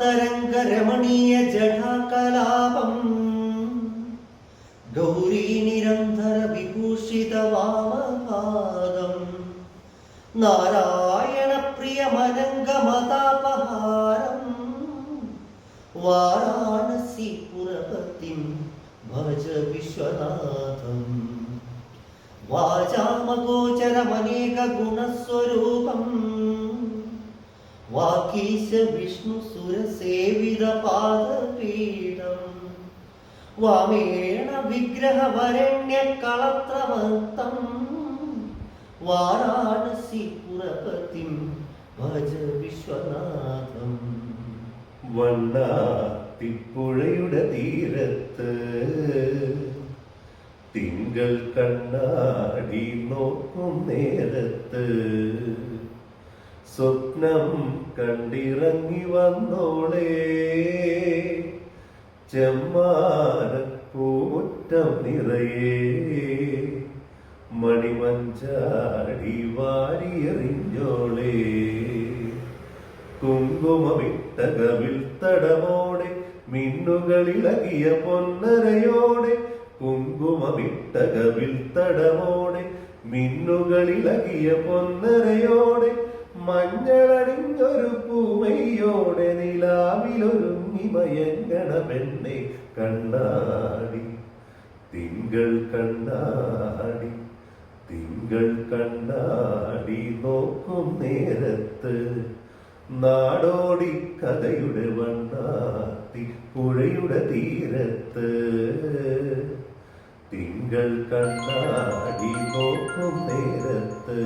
ഗംഗാതരംഗരമണീയ ജടാകലാപം ഗൗരീ നിരന്തര വിഭൂഷിത വാമപാദം നാരായണ പ്രിയമനംഗമതാപഹാരം വാരാണസി പുരപതിം ഭജ വിശ്വനാഥം വാചാമഗോചരമനേക ഗുണസ്വരൂപം വാകീശ വിഷ്ണു സുരസേവിത പാദപീഠം വാമേണ വിഗ്രഹവരണ്യ കളത്രമർത്തം വാരാണസി പുരപതിം ഭജ വിശ്വനാഥം. വണ്ണാത്തിപ്പുഴയുടെ തീരത്ത് തിങ്കൾ കണ്ണാടി നോക്കും നേരത്ത് സ്വപ്നം കണ്ടിറങ്ങി വന്നോളേ ചെമ്മാനപ്പൂമുറ്റം നിറയേ മണിമഞ്ചാടി വാരിയെറിഞ്ഞോളേ കുങ്കുമമിട്ട കവിൽ തടമോടെ മിന്നുകളിളകിയ പൊന്നരയോടെ കുങ്കുമമിട്ട കവിൽ തടമോടെ മിന്നുകളിളകിയ പൊന്നരയോടെ മഞ്ഞളണിഞ്ഞൊരു പൂമയോടെ നിലാവിലൊരുങ്ങി മയങ്ങണ പെണ്ണെ കണ്ണാടി തിങ്കൾ കണ്ണാടി തിങ്കൾ കണ്ണാടി നോക്കും നേരത്ത് നാടോടി കഥയുടെ വണ്ണാത്തി പുഴയുടെ തീരത്ത് തിങ്കൾ കണ്ണാടി നോക്കും നേരത്ത്